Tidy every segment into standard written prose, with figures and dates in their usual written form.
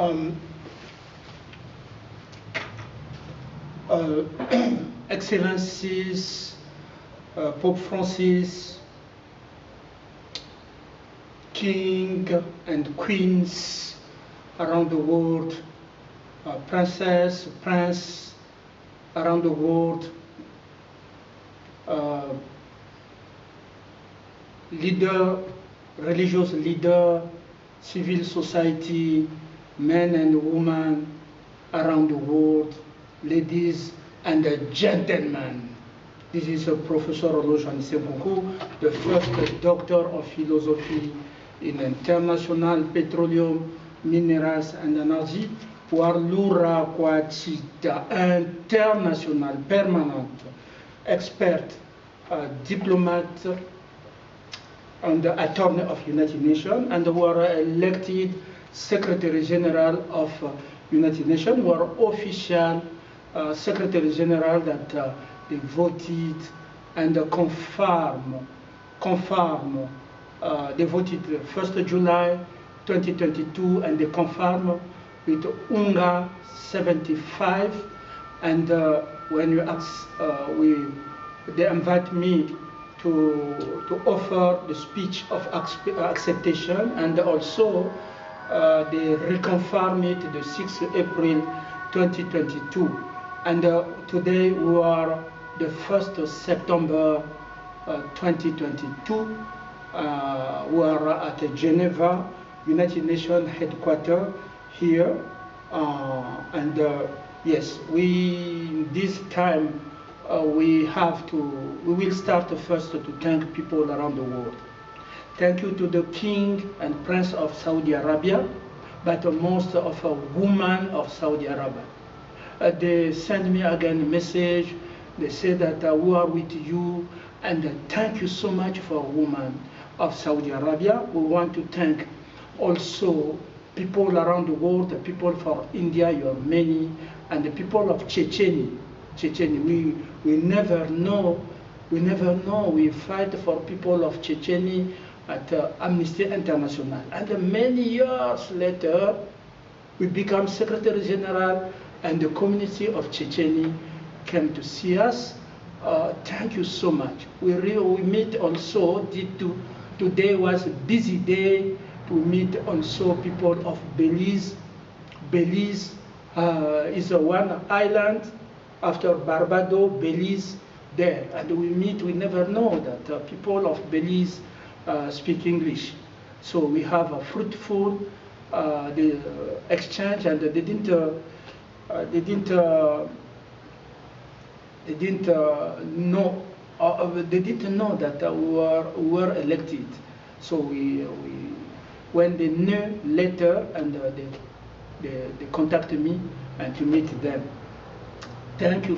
um, Excellencies, Pope Francis, King and Queens around the world, Princess, Prince around the world, leader, religious leader, civil society, men and women around the world, ladies and gentlemen. This is Professor Euloge Nkounkou, the first doctor of philosophy in international petroleum, minerals and energy, for LURA QUAECHITA, international permanent expert, diplomat, and attorney of United Nations, and were elected Secretary General of United Nations, were official Secretary General that they voted and confirm. They voted 1st July 2022, and they confirm with Unga 75. And when you ask, they invite me to offer the speech of acceptation, and also they reconfirm it the 6th April 2022. And today we are the 1st September 2022. We are at Geneva, United Nations headquarters here. Yes, this time we will start first to thank people around the world. Thank you to the King and Prince of Saudi Arabia, but most of women of Saudi Arabia. They send me again a message. They say that we are with you, and thank you so much for women of Saudi Arabia. We want to thank also people around the world, the people from India, you are many, and the people of Chechnya. We never know. We fight for people of Chechnya at Amnesty International. And many years later, we become Secretary General, and the community of Chechnya came to see us. Thank you so much. We meet also, today was a busy day. We meet also people of Belize. Belize is one island after Barbados, Belize there. And we meet, we never know that people of Belize speak English. So we have a fruitful the exchange, and they didn't know that we were elected. So when they knew later, and they contacted me and to meet them. Thank you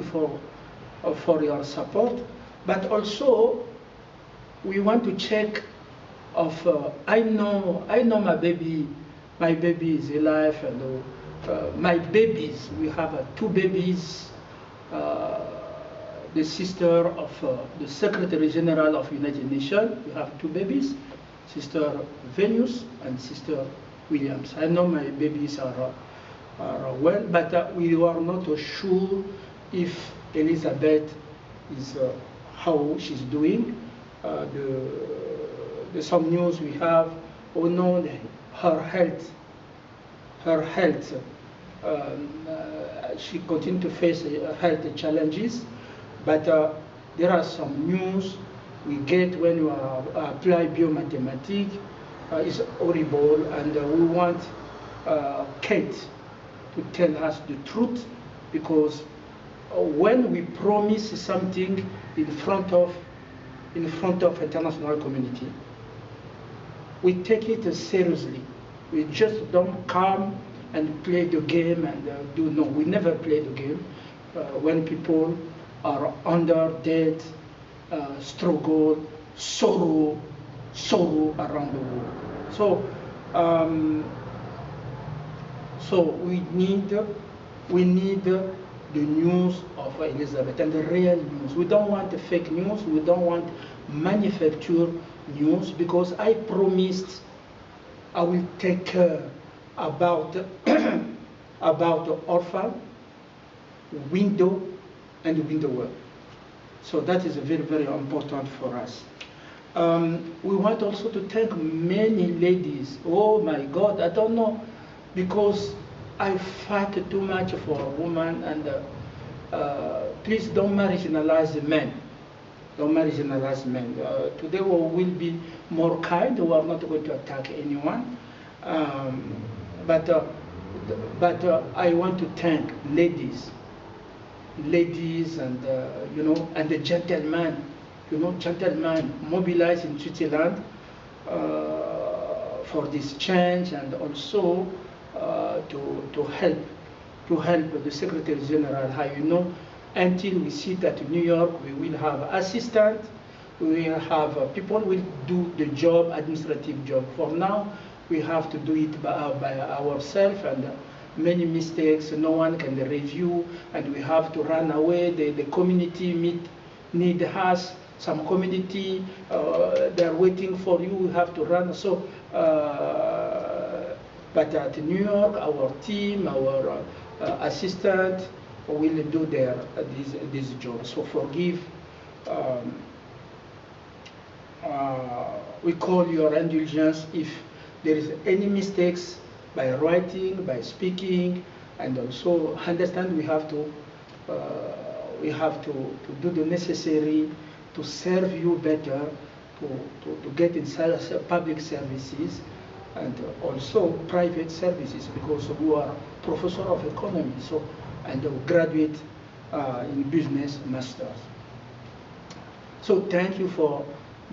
for your support. But also we want to check of I know my baby is alive, and my babies, we have 2 babies, the sister of the Secretary General of United Nations. We have 2 babies, Sister Venus and Sister Williams. I know my babies are well, but we are not sure if Elizabeth is how she's doing. Some news we have, we know her health. She continues to face health challenges, but there are some news we get when you apply biomathematics. It's horrible, and we want Kate to tell us the truth, because when we promise something in front of international community, we take it seriously. We just don't come and play the game and we never play the game. When people are under debt, struggle, sorrow around the world. So we need the news of Elizabeth, and the real news. We don't want the fake news. We don't want manufactured news, because I promised I will take care about about orphan, window, and widower. So that is very, very important for us. We want also to thank many ladies. Oh my God, I don't know, because I fight too much for a woman, and please don't marginalize men. Don't marginalize men. Today we will be more kind. We are not going to attack anyone. But I want to thank ladies, and you know, and the gentlemen, you know, gentlemen mobilized in Switzerland for this change, and also to help the Secretary General. How you know, until we sit at New York, we will have assistants, we will have people will do the job, administrative job. For now, we have to do it by ourselves, and many mistakes no one can review, and we have to run away. The community need us. Some community, they're waiting for you, we have to run. So, but at New York, our team, our assistant will do this job. So forgive. We call your indulgence if there is any mistakes by writing, by speaking, and also understand we have to do the necessary to serve you better, to get in public services, and also private services, because we are professor of economy, so, and graduate in business masters. So thank you for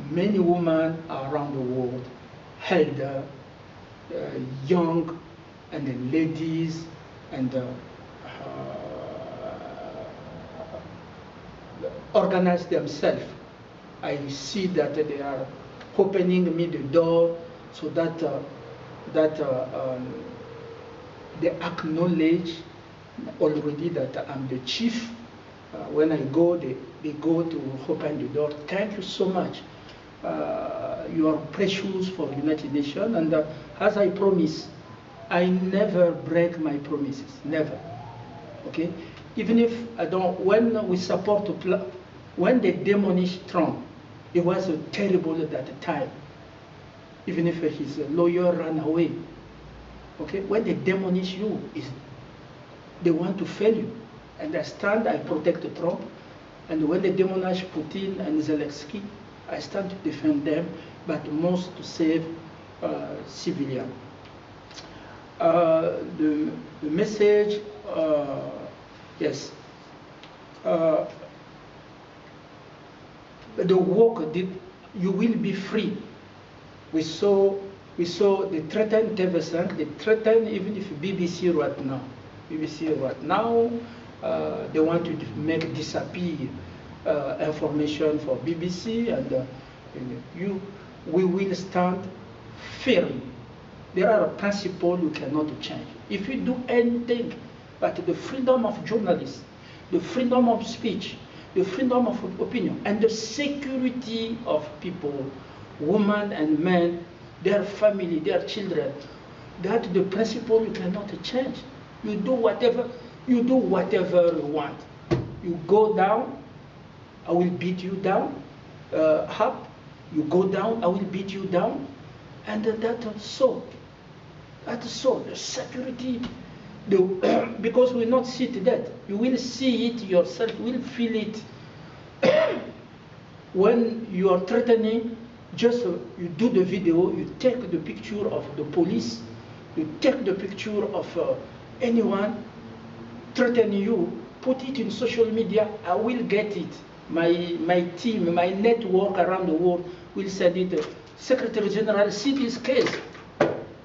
many women around the world, elder, young, and the ladies, and organize themselves. I see that they are opening me the door, so that they acknowledge already that I'm the chief. When I go, they go to open the door. Thank you so much. You are precious for the United Nations, and as I promise, I never break my promises, never. Okay, even if I don't. When we support when they demolished Trump, it was terrible at that time. Even if his lawyer ran away. Okay, when they demolish you, they want to fail you. And I stand, I protect Trump. And when they demolish Putin and Zelensky, I stand to defend them, but most to save civilians. The message, yes. The work, you will be free. We saw the threatened TV5, they threaten even if BBC right now, they want to make disappear information for BBC, and we will stand firm. There are principles you cannot change. If you do anything, but the freedom of journalists, the freedom of speech, the freedom of opinion, and the security of people, women and men, their family, their children, that's the principle you cannot change. You do whatever you want. You go down, I will beat you down. Up, you go down, I will beat you down. And that's so. That's so. The security, because we will not sit dead. You will see it yourself, you will feel it. When you are threatening, just you do the video, you take the picture of the police, you take the picture of anyone threatening you, put it in social media, I will get it. My team, my network around the world will send it. Secretary General, see this case,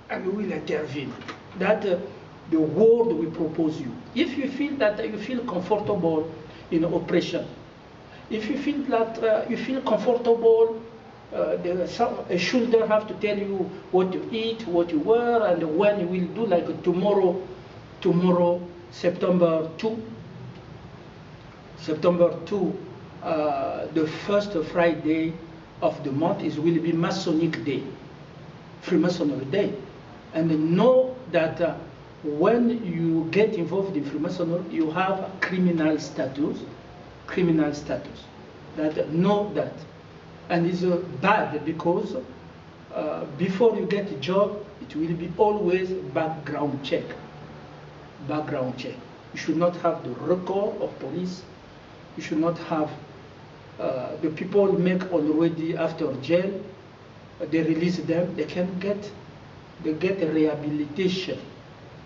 and we will intervene. That the word we propose you. If you feel that you feel comfortable in oppression, if you feel that you feel comfortable, a shoulder have to tell you what you eat, what you wear, and when you will do, like tomorrow, September 2, the first Friday of the month will be Masonic Day, Freemasonry Day. And no that when you get involved in Freemasonry, you have a criminal status, that know that. And it's bad because before you get a job, it will be always background check. You should not have the record of police. You should not have the people make already after jail. They release them. They get a rehabilitation.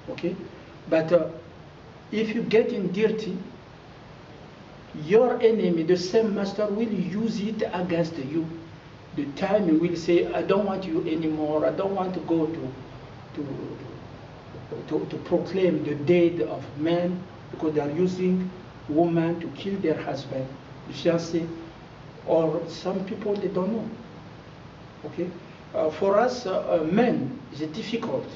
Okay, but if you get in dirty, your enemy, the same master, will use it against you. The time you will say, I don't want you anymore. I don't want to go to proclaim the dead of men because they are using women to kill their husband, fiancé, or some people they don't know. Okay, for us men, it's difficult.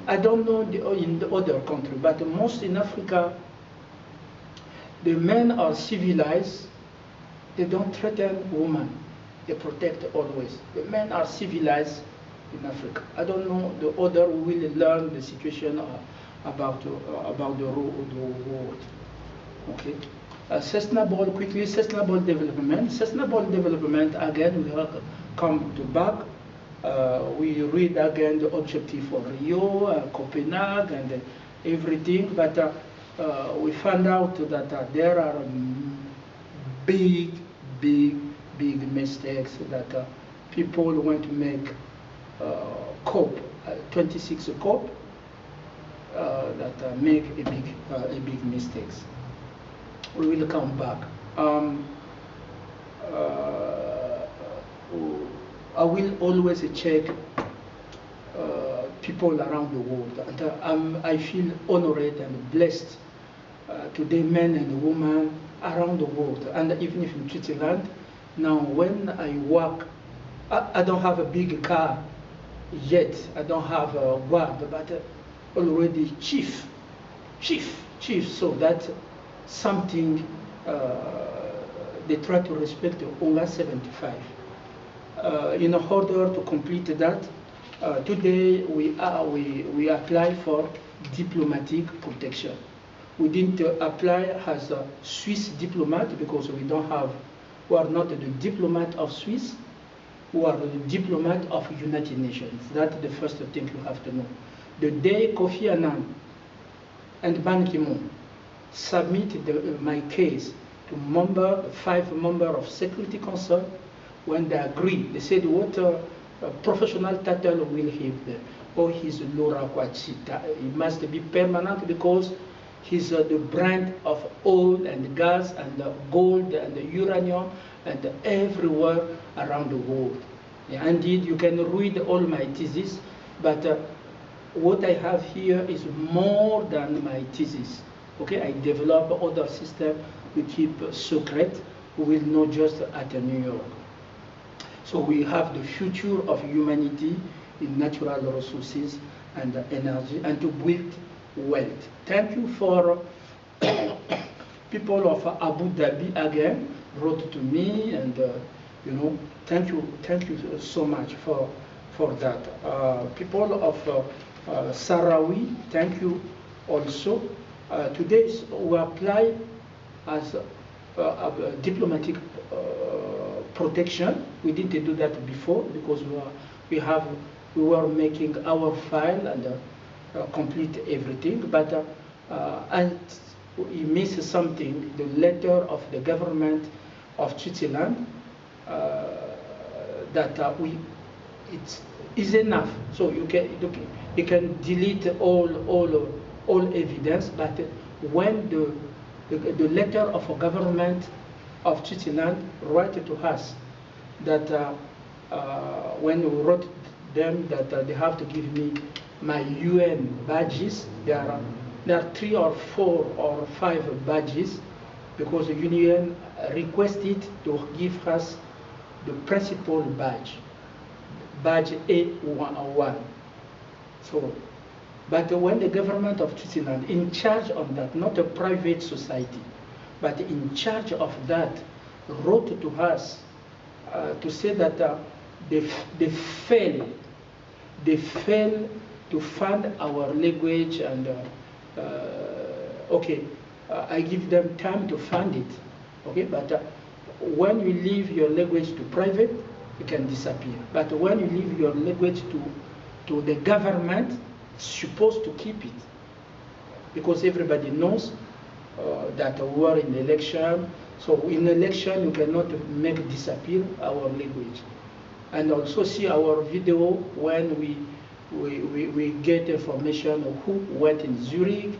I don't know in the other country, but most in Africa, the men are civilized. They don't threaten women. They protect always. The men are civilized in Africa. I don't know the other. We will learn the situation about the world. Okay. Sustainable development. Sustainable development, again, we have come to back. We read again the objective for Rio, Copenhagen, and everything, but we found out that there are big mistakes that people want to make. COP, 26 COP, that make a big mistakes. We will come back. I will always check people around the world, and I feel honored and blessed today, men and women around the world, and even if in Switzerland. Now, when I walk, I don't have a big car yet. I don't have a guard, but already chief. So that's something they try to respect the Unga 75. In order to complete that, today we apply for diplomatic protection. We didn't apply as a Swiss diplomat because we are not the diplomat of Swiss. We are the diplomat of United Nations. That's the first thing you have to know. The day Kofi Annan and Ban Ki-moon submitted my case to 5 members of Security Council, when they agreed, they said, what professional title will he have? Oh, he's LURA QUAECHITA. It must be permanent because he's the brand of oil and gas and gold and uranium and everywhere around the world. Yeah, indeed, you can read all my thesis, but what I have here is more than my thesis. Okay, I develop other system we keep secret. We will know just at New York. So we have the future of humanity in natural resources and energy, and to build wealth. Thank you for people of Abu Dhabi again wrote to me, and you know, thank you so much for that. People of Sahrawi, thank you also. Today we apply as a diplomatic protection. We didn't do that before because we were making our file and complete everything, but and we missed something. The letter of the government of Switzerland that it is enough. So you can delete all evidence, but when the letter of a government of Switzerland wrote to us that when we wrote them that they have to give me my UN badges, there are 3 or 4 or 5 badges, because the UN requested to give us the principal badge A101. So, but when the government of Switzerland, in charge of that, not a private society, but in charge of that, wrote to us to say that they failed they fail to fund our language, and okay, I give them time to fund it, okay, but when you leave your language to private, it can disappear. But when you leave your language to the government, it's supposed to keep it, because everybody knows that we are in election. So in election, you cannot make disappear our language. And also see our video when we get information of who went in Zurich,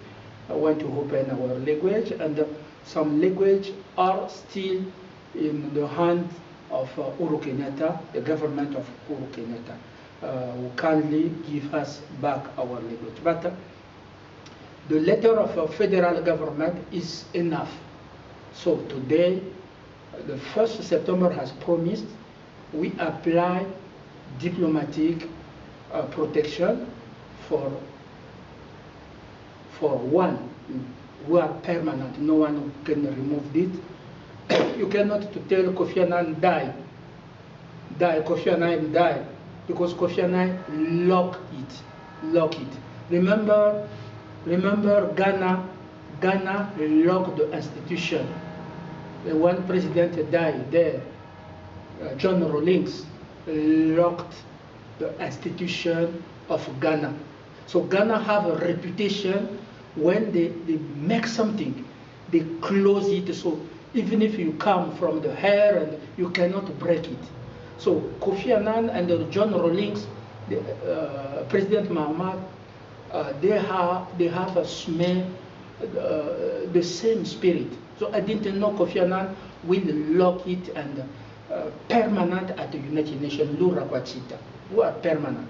went to open our language, and some language are still in the hands of Uhuru Kenyatta, the government of Uhuru Kenyatta, who kindly give us back our language. But the letter of a federal government is enough. So today, the 1st September has promised, we apply diplomatic protection for one who are permanent. No one can remove it. You cannot to tell Kofi Annan die, Kofi Annan die, because Kofi Annan lock it. Remember Ghana locked the institution. One president died there. John Rawlings locked the institution of Ghana. So Ghana have a reputation when they make something, they close it. So even if you come from the air, and you cannot break it. So Kofi Annan and John Rawlings, President Mahamat, they have a smell, the same spirit. So I didn't know Kofi Annan will lock it and permanent at the United Nations, LURA QUAECHITA, who are permanent.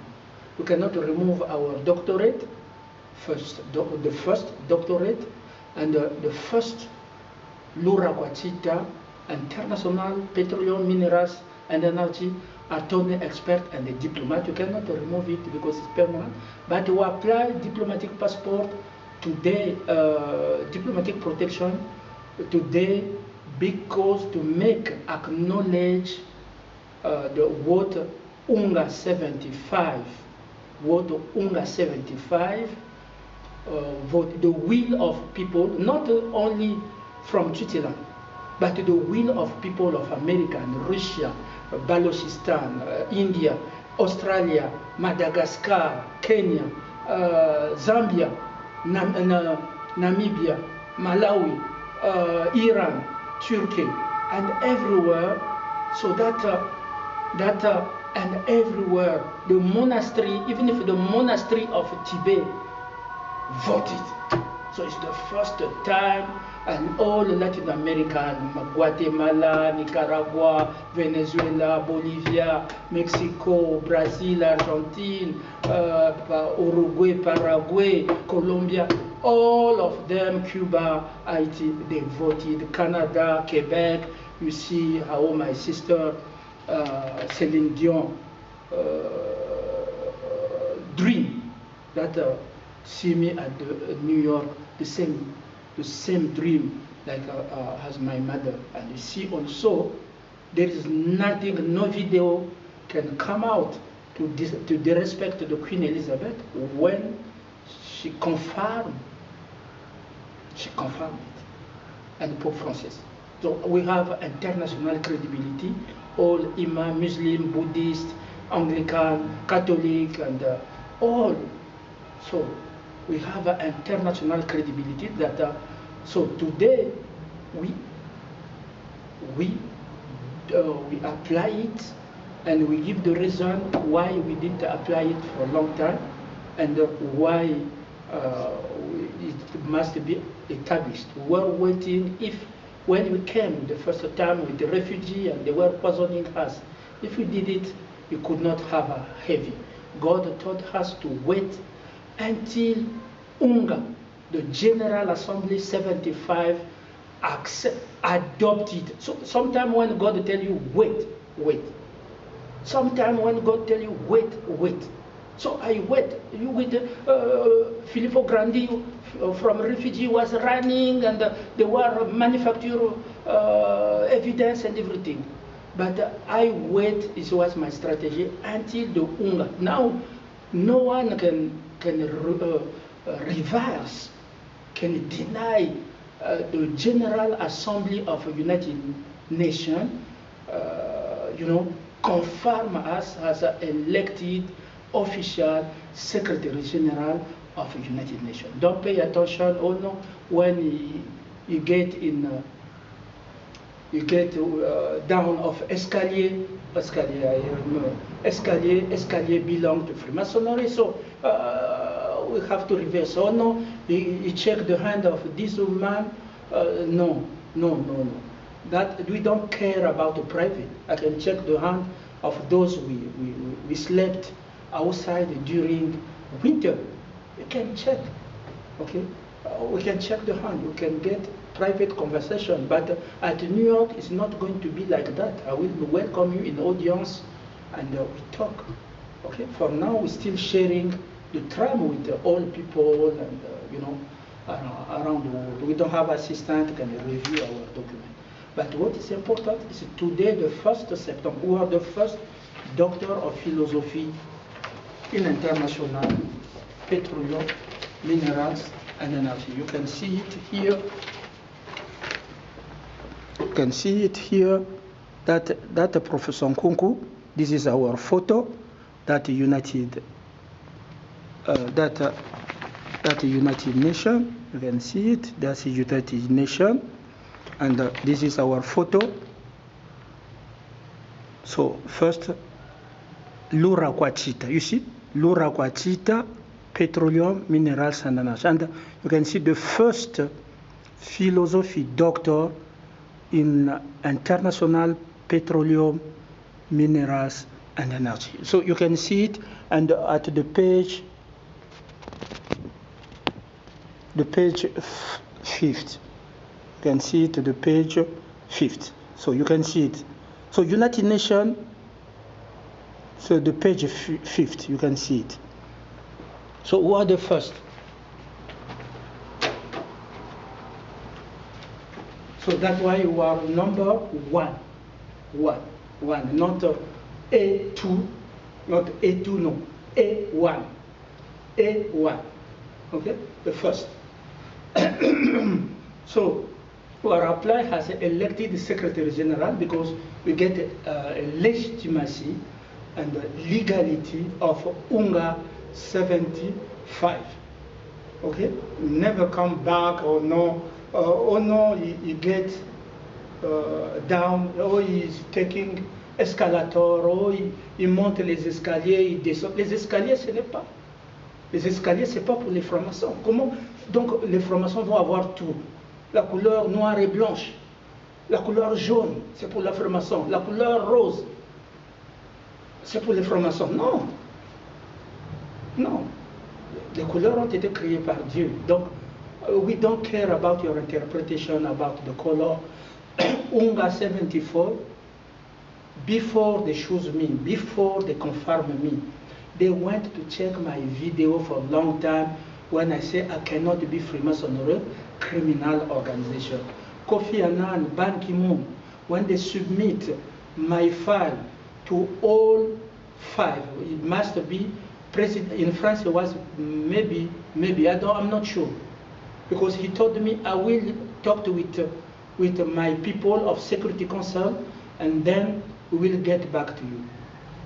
We cannot remove our doctorate, the first doctorate, and the first LURA QUAECHITA, International Petroleum, Minerals and Energy, attorney expert and a diplomat. You cannot remove it because it's permanent. But we apply diplomatic passport today, diplomatic protection today, because to make acknowledge the what Unga 75, vote, the will of people, not only from Switzerland, but the will of people of America and Russia, Balochistan, India, Australia, Madagascar, Kenya, Zambia, Namibia, Malawi, Iran, Turkey, and everywhere. So and everywhere, the monastery, even if the monastery of Tibet voted. So it's the first time, and all Latin America, Guatemala, Nicaragua, Venezuela, Bolivia, Mexico, Brazil, Argentina, Uruguay, Paraguay, Colombia, all of them, Cuba, Haiti, they voted. Canada, Quebec, you see how my sister Celine Dion dream that see me at New York, the same dream like as my mother. And you see also there is nothing, no video can come out to disrespect the Queen Elizabeth when she confirmed it, and Pope Francis. So we have international credibility, all Imam, Muslim, Buddhist, Anglican, Catholic, and all. So we have an international credibility that, so today we apply it, and we give the reason why we didn't apply it for a long time, and why it must be established. We were waiting. When we came the first time with the refugee and they were poisoning us, if we did it, we could not have a heavy. God taught us to wait until Unga, the General Assembly 75, adopted. So sometimes when God tell you wait. Sometimes when God tell you wait. So I wait. You with Filippo Grandi from refugee was running, and they were manufacture evidence and everything. But I wait. It was my strategy until the Unga. Now No one can reverse, can deny the General Assembly of the United Nations, confirm us as an elected official Secretary General of the United Nations. Don't pay attention, oh no, when you get in, you get down of escalier belong to Freemasonry, so we have to reverse. Oh no, you check the hand of this woman, no. That we don't care about the private. I can check the hand of those we slept outside during winter. You can check, okay? We can check the hand. You can get private conversation. But at New York, it's not going to be like that. I will welcome you in audience, and we talk. Okay. For now, we're still sharing the tram with all people, and around the world. We don't have assistant who can review our document. But what is important is today, the 1st September, we are the first Doctor of Philosophy in International Petroleum, Minerals, and Energy. You can see it here. You can see it here. That Professor Nkounkou. This is our photo. That United. That United Nations. You can see it. That's the United Nations. And this is our photo. So first, LURA QUAECHITA. You see, LURA QUAECHITA, Petroleum, Minerals, and Energy. And you can see the first philosophy doctor in International Petroleum, Minerals, and Energy. So you can see it, and at the page 5th. You can see it to the page 5th. So you can see it. So United Nations, so the page 5th, you can see it. So who are the first? So that's why you are number one, not A2, not A2, no, A1, okay, the first. So our apply has elected the Secretary General because we get legitimacy and legality of Unga 75. Okay, never come back or no. Oh no, he get down. Oh, he's taking escalator. Oh, il monte les escaliers, il descend. Les escaliers, ce n'est pas. Les escaliers, c'est pas pour les francs-maçons. Comment? Donc les francs-maçons vont avoir tout. La couleur noire et blanche, la couleur jaune, c'est pour la franc-maçon. La couleur rose, c'est pour les francs-maçons. Non. Non. Les couleurs ont été créées par Dieu. Donc, we don't care about your interpretation about the color. Unga 74, before they choose me, before they confirm me, they went to check my video for a long time when I say I cannot be Freemasonry criminal organization. Kofi Annan, Ban Ki-moon, when they submit my file to all 5, it must be president. In France, it was maybe I'm not sure, because he told me I will talk with my people of Security Council, and then we will get back to you.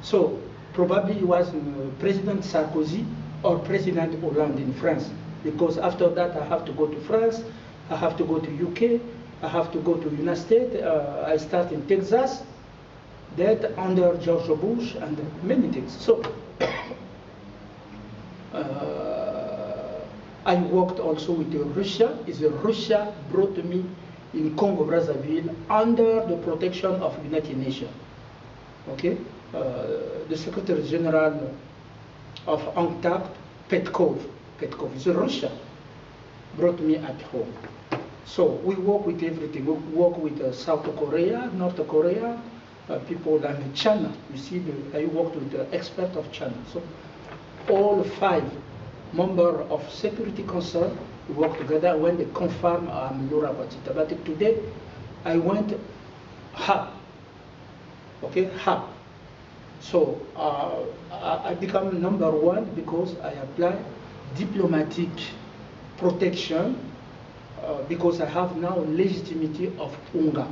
So probably it was President Sarkozy or President Hollande in France, because after that I have to go to France, I have to go to UK, I have to go to United States. I start in Texas, that under George Bush and many things. So I worked also with Russia. Russia brought me in Congo Brazzaville under the protection of United Nations. Okay, the Secretary General of UNCTAD, Petkov is Russia, brought me at home. So we work with everything. We work with South Korea, North Korea, people like China. You see, I worked with the expert of China. So all 5 members of Security Council work together when they confirm I'm LURA QUAECHITA. But today I went hub. Okay, hub. So I become number one because I apply diplomatic protection because I have now legitimacy of Unga.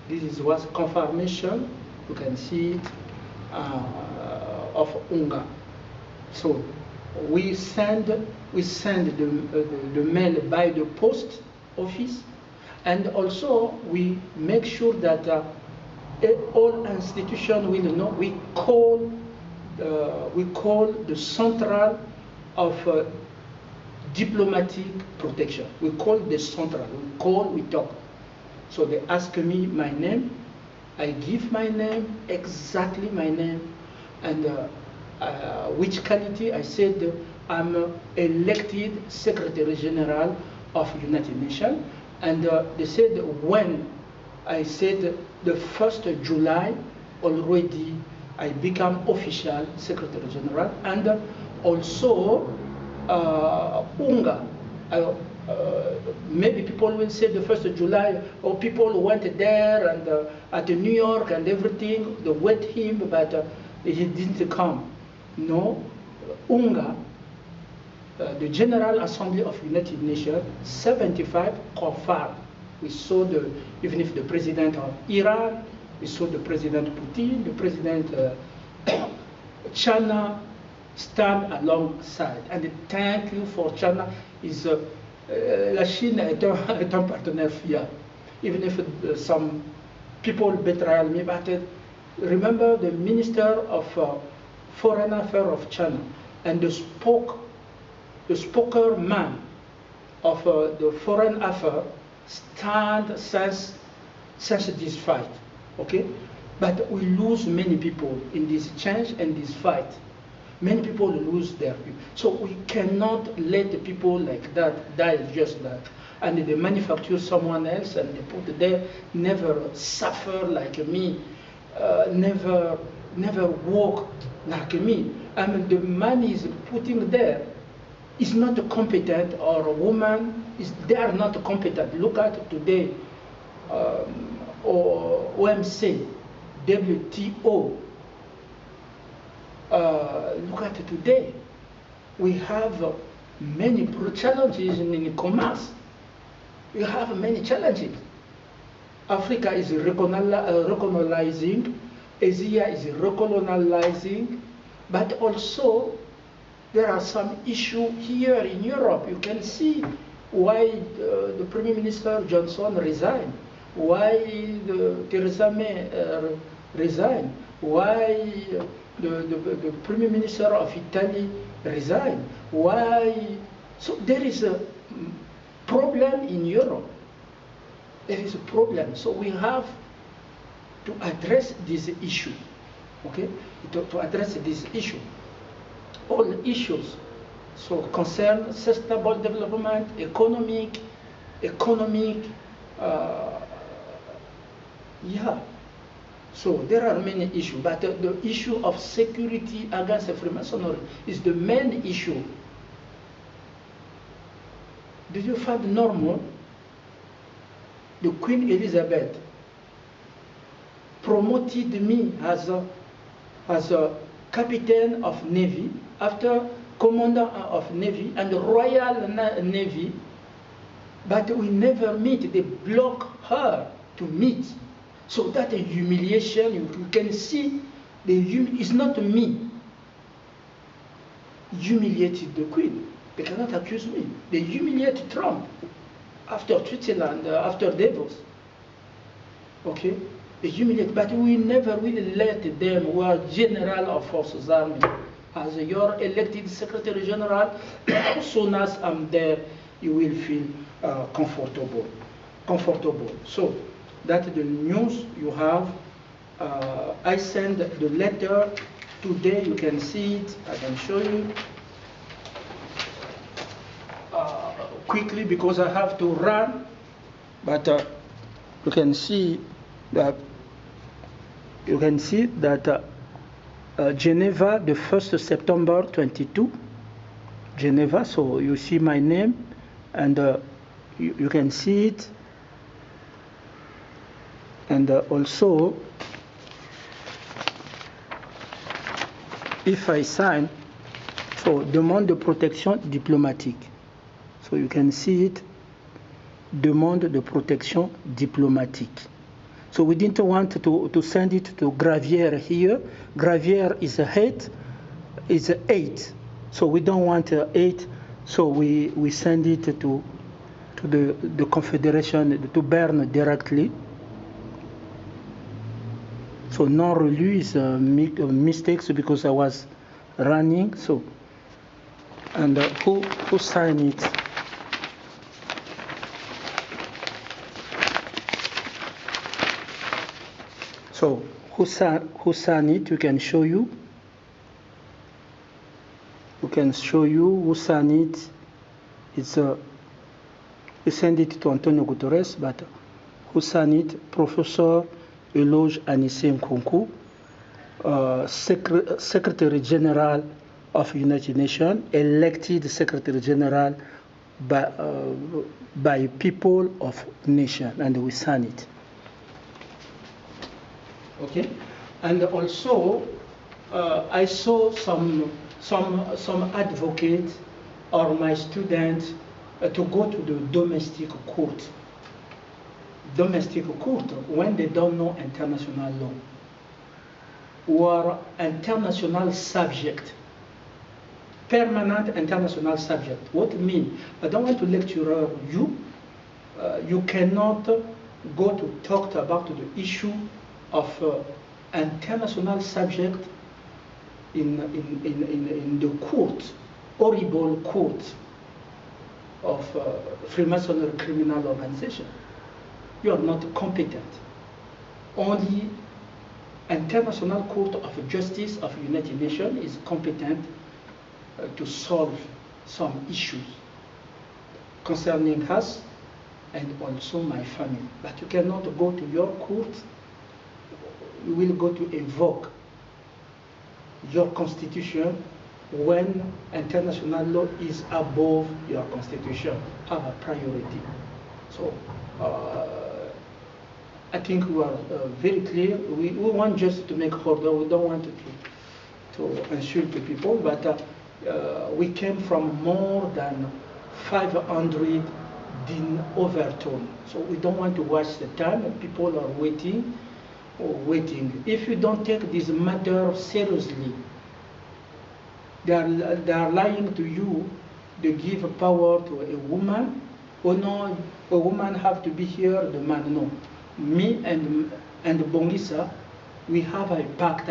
This was confirmation, you can see it, of Unga. So we send the mail by the post office, and also we make sure that all institutions will know. We call the central of diplomatic protection. We call the central. We talk. So they ask me my name. I give my name, exactly my name, and which quality. I said I'm elected Secretary General of United Nations, and they said when I said the 1st of July already I become official Secretary General, and also Unga. Maybe people will say the 1st of July, or people went there and at New York and everything, they wait him, but he didn't come. No, Unga, the General Assembly of United Nations, 75 confirmed. We saw even if the president of Iran, we saw the President Putin, the President China stand alongside. And thank you for China. La Chine est un partenaire fiable. Even if some people betray me, but remember the Minister of Foreign Affairs of China and the spokesman of the Foreign Affairs stand since this fight, okay? But we lose many people in this change and this fight. Many people lose their people. So we cannot let the people like that die just that. And they manufacture someone else and they put there, never suffer like me, never work like me. I mean, the man is putting there is not competent, or a woman, they are not competent. Look at today, or OMC, WTO. Look at today. We have many challenges in commerce. We have many challenges. Africa is recolonizing, Asia is recolonizing, but also there are some issues here in Europe. You can see why the Prime Minister Johnson resigned, why Theresa May resigned, why the Prime Minister of Italy resigned, why. So there is a problem in Europe. There is a problem. So we have to address this issue, okay? To address this issue. All issues so concern sustainable development, economic, yeah. So there are many issues, but the issue of security against Freemasonry is the main issue. Do you find normal? The Queen Elizabeth promoted me as a captain of Navy, after commander of Navy and Royal Navy, but we never meet. They block her to meet. So that a humiliation, you can see, it's not me humiliated the Queen. They cannot accuse me. They humiliate Trump after Switzerland, after Davos. Okay? They humiliate, but we never will let them who are general of forces army. As your elected Secretary General, as soon as I'm there, you will feel comfortable. So that's the news you have. I send the letter today. You can see it. I can show you quickly because I have to run. But you can see that. Geneva, the 1st of September 22, Geneva, so you see my name, and you can see it, and also if I sign, so demande de protection diplomatique. So you can see it, demande de protection diplomatique. So we didn't want to send it to Gravière here. Gravière is a 8, is a 8. So we don't want a 8, so we send it to the Confederation, to Bern directly. So non-relu is a mistake because I was running. So, and who signed it? So who signed it? We can show you. We can show you who signed it. It's we send it to Antonio Guterres, but who signed it? Professor Euloge Nkounkou, Secretary General of United Nations, elected Secretary General by people of nation, and we sign it. Okay, and also I saw some advocates or my students to go to the domestic court. Domestic court when they don't know international law or international subject, permanent international subject. What it means? I don't want to lecture you. You cannot go to talk about the issue of international subject in the court, horrible court of Freemasonry criminal organization. You are not competent. Only International Court of Justice of United Nations is competent to solve some issues concerning us and also my family. But you cannot go to your court. You will go to invoke your constitution when international law is above your constitution, have a priority. So I think we are very clear. We want just to make order. We don't want to insult the people, but we came from more than 500 din overtone. So we don't want to waste the time. People are waiting. If you don't take this matter seriously, they are lying to you. They give power to a woman. Oh no, a woman have to be here, the man no. Me and Bongisa, we have a pact.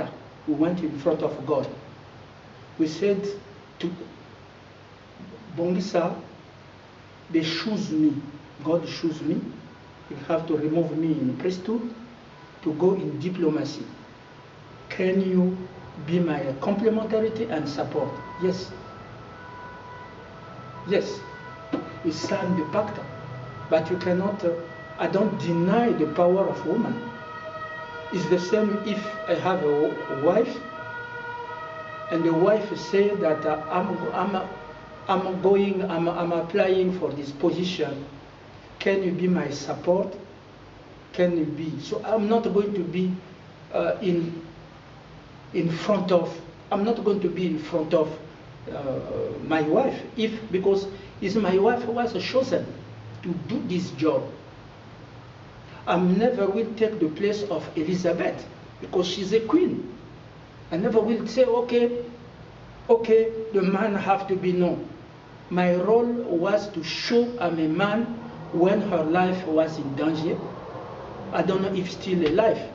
We went in front of God. We said to Bongisa, they choose me. God choose me. You have to remove me in priesthood to go in diplomacy. Can you be my complementarity and support? Yes. Yes. We signed the pact, but you cannot. I don't deny the power of woman. It's the same if I have a wife, and the wife say that I'm applying for this position. Can you be my support? Can you be? So I'm not going to be in front of. I'm not going to be in front of my wife because it's my wife who was chosen to do this job. I never will take the place of Elizabeth because she's a queen. I never will say, okay, the man have to be known. My role was to show I'm a man when her life was in danger. I don't know if still alive,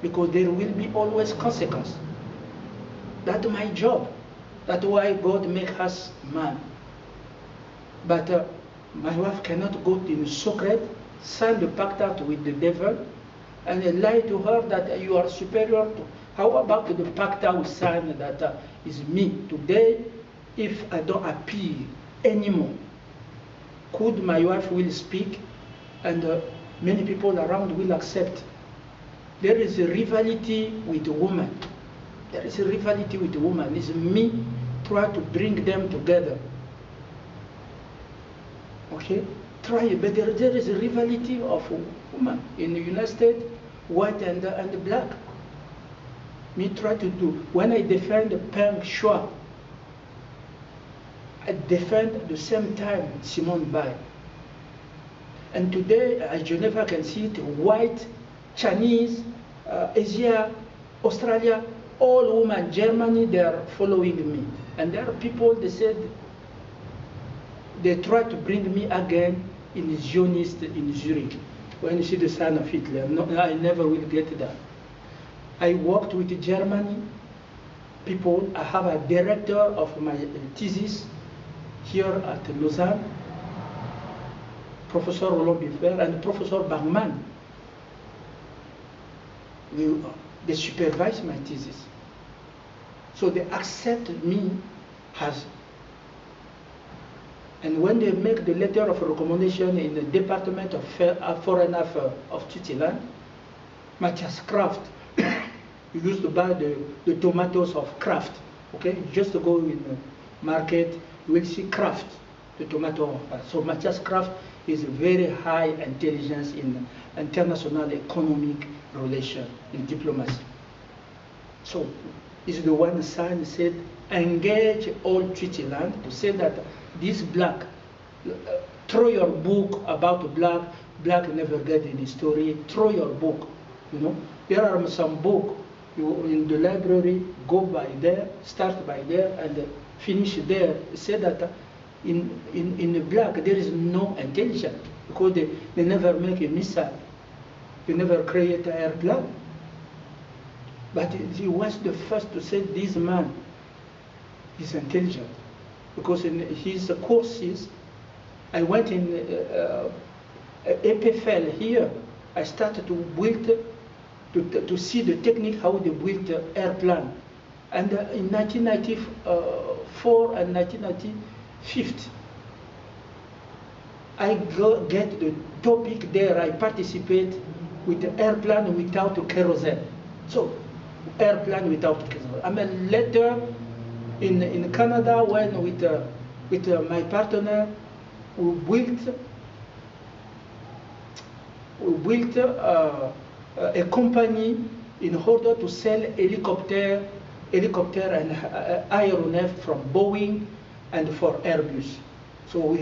because there will be always consequence. That's my job. That's why God make us man. But my wife cannot go in secret, sign the pact with the devil, and lie to her that you are superior to. How about the pact we sign that is me? Today, if I don't appear anymore, could my wife will speak and many people around will accept? There is a rivalry with the woman. There is a rivalry with the woman. It's me try to bring them together. Okay? Try, but there is a rivalry of women in the United States, white and black. Me try to do, when I defend Peng Shuai, I defend at the same time Simone Weil. And today at Geneva I can see it, white, Chinese, Asia, Australia, all women, Germany, they are following me. And there are people, they said, they try to bring me again in Zionist in Zurich. When you see the son of Hitler, no, I never will get that. I worked with Germany people. I have a director of my thesis here at Lausanne, Professor Roland Biffer and Professor Bachmann. They supervise my thesis. So they accept me as, and when they make the letter of recommendation in the Department of Foreign Affairs of Switzerland, Matthias Kraft, you used to buy the tomatoes of Kraft, okay? Just to go in the market, you will see Kraft, the tomato. So Matthias Kraft is very high intelligence in international economic relation, in diplomacy. So is the one sign said, engage all Switzerland to say that this black, throw your book about black never get any story, throw your book, you know. There are some book in the library, go by there, start by there, and finish there. Say that in the black there is no intelligence, because they never make a missile, they never create an airplane. But he was the first to say this man is intelligent, because in his courses, I went in EPFL here. I started to build, to see the technique how they build the airplane. And in 1994 and 1995, I get the topic there. I participate with the airplane without kerosene. So airplane without kerosene. I mean, later in Canada, when with my partner, we built a company in order to sell helicopter and aeronef from Boeing and for Airbus. So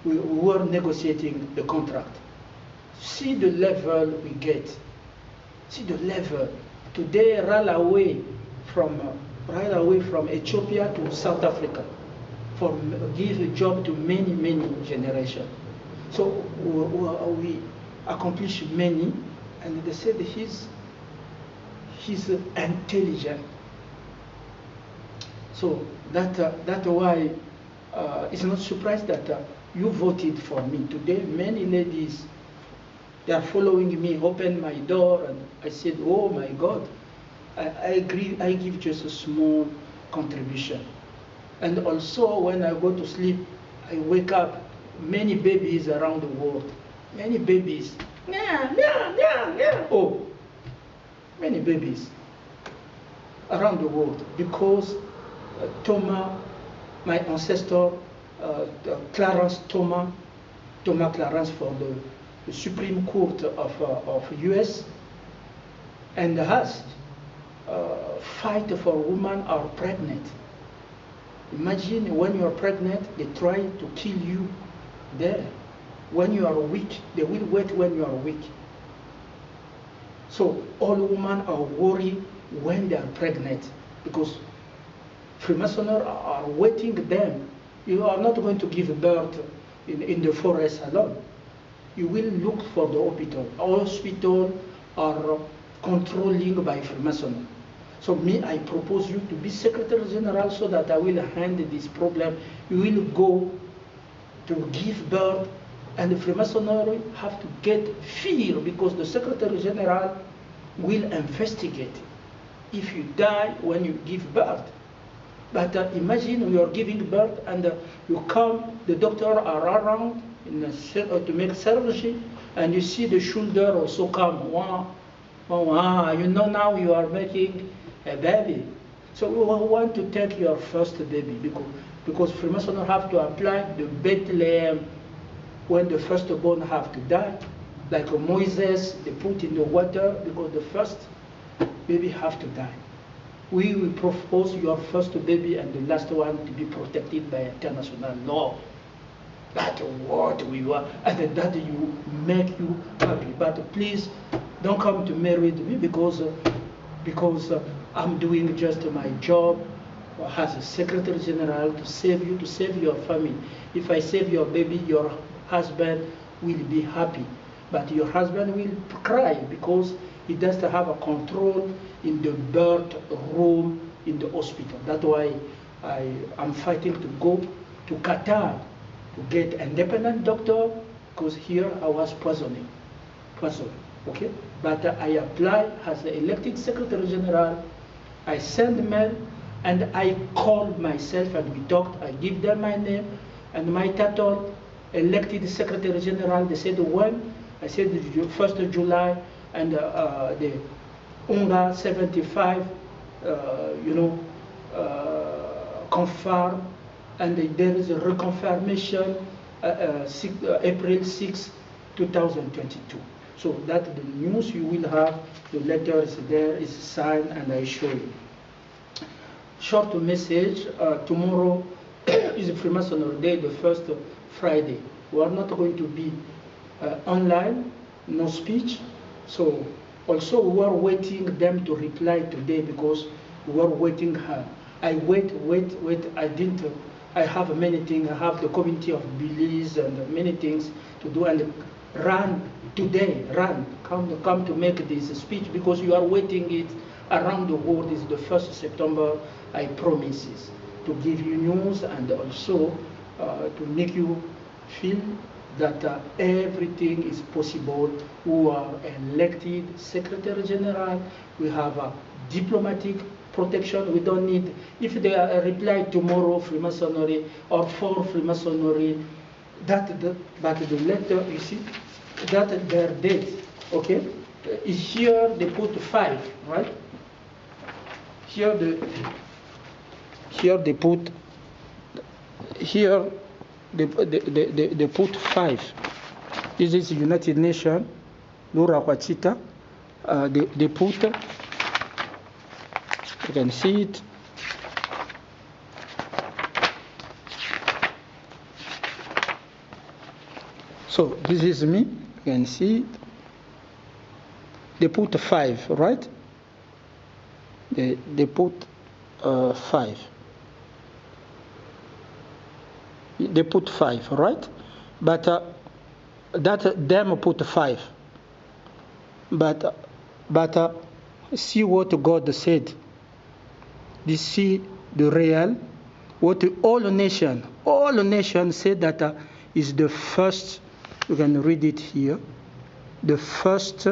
we were negotiating the contract. See the level we get. See the level. Today, run away from Ethiopia to South Africa, for give a job to many generations. So we accomplished many, and they said he's intelligent. So that's why it's not surprised that you voted for me today. Many ladies, they are following me, open my door, and I said, oh my God, I agree, I give just a small contribution. And also when I go to sleep, I wake up, many babies around the world, many babies, oh, many babies around the world, because Thomas, my ancestor, Clarence Thomas Clarence for the Supreme Court of US, and has fight for women are pregnant. Imagine when you are pregnant, they try to kill you there. When you are weak, they will wait when you are weak. So all women are worried when they are pregnant, because Freemasoners are waiting them. You are not going to give birth in the forest alone. You will look for the hospital. Hospitals are controlling by Freemasonry. So me, I propose you to be Secretary General so that I will handle this problem. You will go to give birth, and the Freemasonry have to get fear, because the Secretary General will investigate if you die when you give birth. But imagine you are giving birth and you come, the doctor are around to make surgery, and you see the shoulder also come. Wow, you know now you are making a baby. So we want to take your first baby, because Freemasons have to apply the Bethlehem when the firstborn have to die. Like Moses, they put in the water because the first baby have to die. we will propose your first baby and the last one to be protected by international law. That's what we want, and that you make you happy. But please don't come to marry me because I'm doing just my job as a Secretary General to save you, to save your family. If I save your baby, your husband will be happy, but your husband will cry because he doesn't have a control in the birth room in the hospital. That's why I'm fighting to go to Qatar to get an independent doctor, because here I was poisoned, okay? But I apply as the elected Secretary General, I send mail, and I called myself and we talked, I give them my name and my title, elected Secretary General. They said when? I said the 1st of July, and the Unga 75, confirm, and there is a reconfirmation April 6, 2022. So that the news you will have, the letter is there, is signed, and I show you. Short message, tomorrow is a Freemasonry Day, the first Friday. We are not going to be online, no speech. So also we are waiting them to reply today because we are waiting her. I wait, I have many things. I have the community of Belize and many things to do, and run today, come to make this speech because you are waiting it around the world. Is the 1st September, I promises to give you news and also to make you feel that everything is possible. We are elected Secretary General, we have a diplomatic protection. We don't need, if they reply tomorrow Freemasonry or for Freemasonry, but the letter, you see, that their date, okay, is here they put 5, right? Here they put, here they put 5. This is United Nations, LURA, QUAECHITA. They put, you can see it. So this is me, you can see it. They put 5, right? They put 5. They put 5, right? But that them put 5. But see what God said. This see the real. What all nation said that is the first. You can read it here. The first.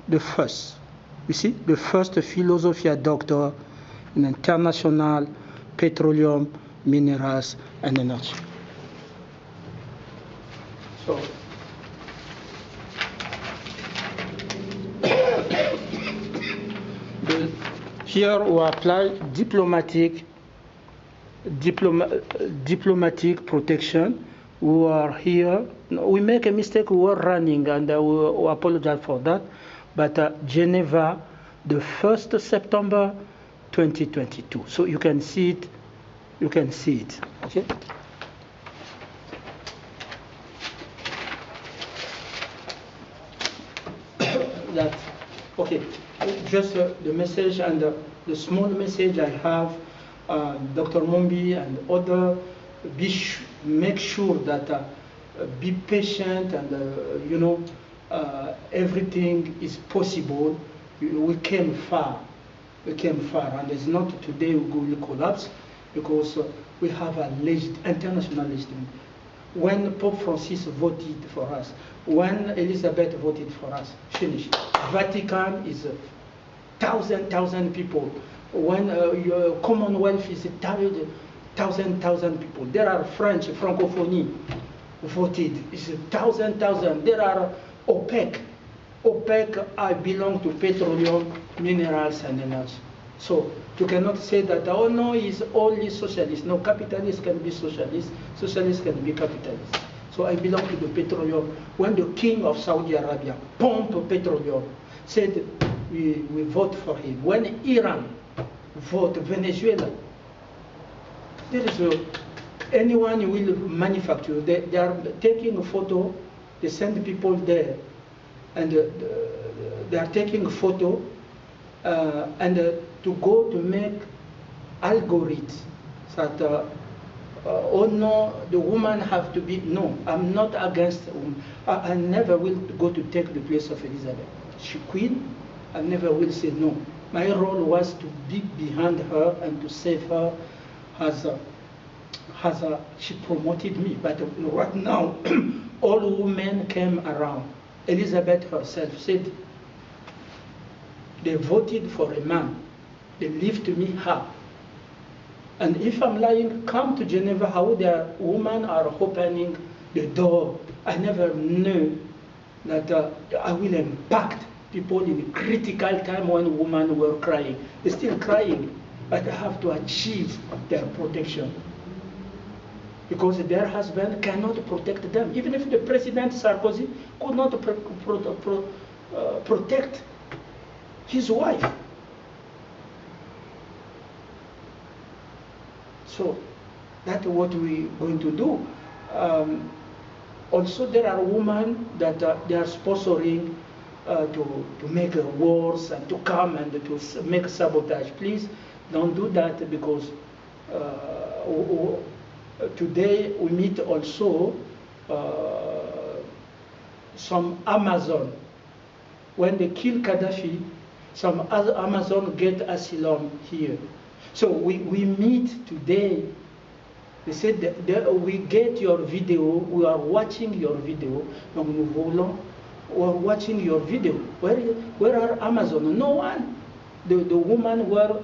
You see, the first philosophy doctor in international petroleum, minerals, and energy. So, here we apply diplomatic protection. We are here. We make a mistake. We are running, and we apologize for that. But Geneva, the 1st September 2022. So you can see it. You can see it. Okay. That. Okay. Just the message and the small message I have. Dr. Mombi and other. Make sure that be patient and everything is possible. We came far, and it's not today we will collapse because we have a international legitimate. When Pope Francis voted for us, when Elizabeth voted for us, finish. Vatican is 1,000 people. When your Commonwealth is 1,000 people. There are French, Francophonie voted. It's 1,000. There are OPEC. I belong to petroleum, minerals, and energy. So you cannot say that, oh no, it's only socialist. No, capitalist can be socialist. Socialist can be capitalist. So I belong to the petroleum. When the king of Saudi Arabia pumped petroleum, said we vote for him. When Iran vote Venezuela. There is anyone who will manufacture. They are taking a photo, they send people there, and they are taking a photo and to go to make algorithms that oh no, the woman have to be, no, I'm not against the woman. I never will go to take the place of Elizabeth. She queen, I never will say no. My role was to be behind her and to save her as she promoted me. But right now, all women came around. Elizabeth herself said they voted for a man. They lift me up. And if I'm lying, come to Geneva, how their women are opening the door. I never knew that I will impact people in a critical time when women were crying. They're still crying, but I have to achieve their protection. Because their husband cannot protect them. Even if the President Sarkozy could not protect his wife. So that's what we're going to do. Also, there are women that they are sponsoring to make wars and to come and to make sabotage. Please don't do that, because today we meet also some Amazon. When they kill Gaddafi, some other Amazon get asylum here. So we meet today. They said that we get your video, we are watching your video. We are watching your video. Where are Amazon? No one. The women were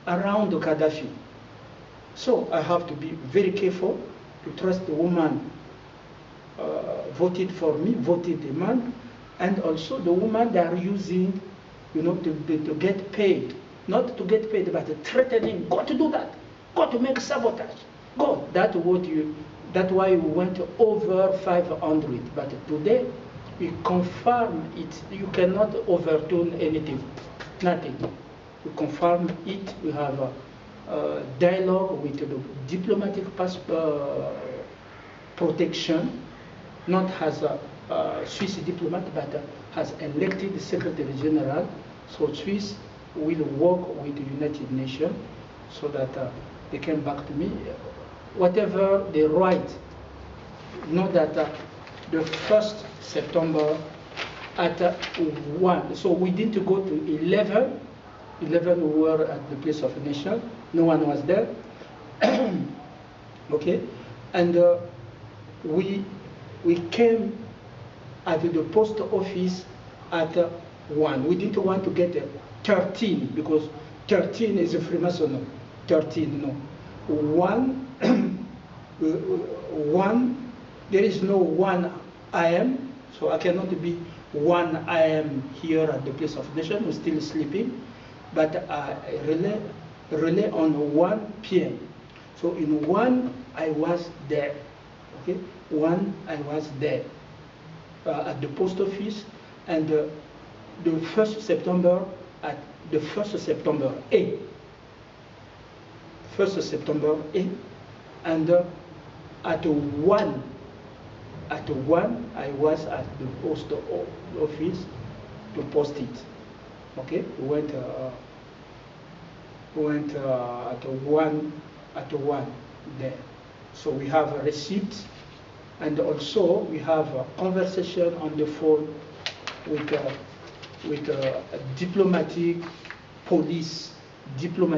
around Gaddafi. So I have to be very careful to trust the woman voted for me, voted the man, and also the woman they are using, you know, to get paid. Not to get paid, but threatening, go to do that, go to make sabotage, go. That's why we went over 500. But today, we confirm it. You cannot overturn anything, nothing. We confirm it. We have a dialogue with the diplomatic protection, not as a Swiss diplomat, but as elected Secretary General. So Swiss will work with the United Nations so that they come back to me. Whatever they write, know that the 1st September at 1, so we didn't go to 11. 11 we were at the place of nation, no one was there. Okay, and we came at the post office at 1. We didn't want to get 13, because 13 is a Freemason. 13, no. 1, 1, there is no 1 AM, so I cannot be 1 AM here at the place of nation. We're still sleeping, but I relay on 1 PM. So in 1, I was there. Okay, 1, I was there at the post office, and the 1st September, at the 1st September A. 1st September A, and at 1, I was at the post office to post it. Okay, we went at 1 there. So we have a receipt, and also we have a conversation on the phone with a diplomatic police, diplomatic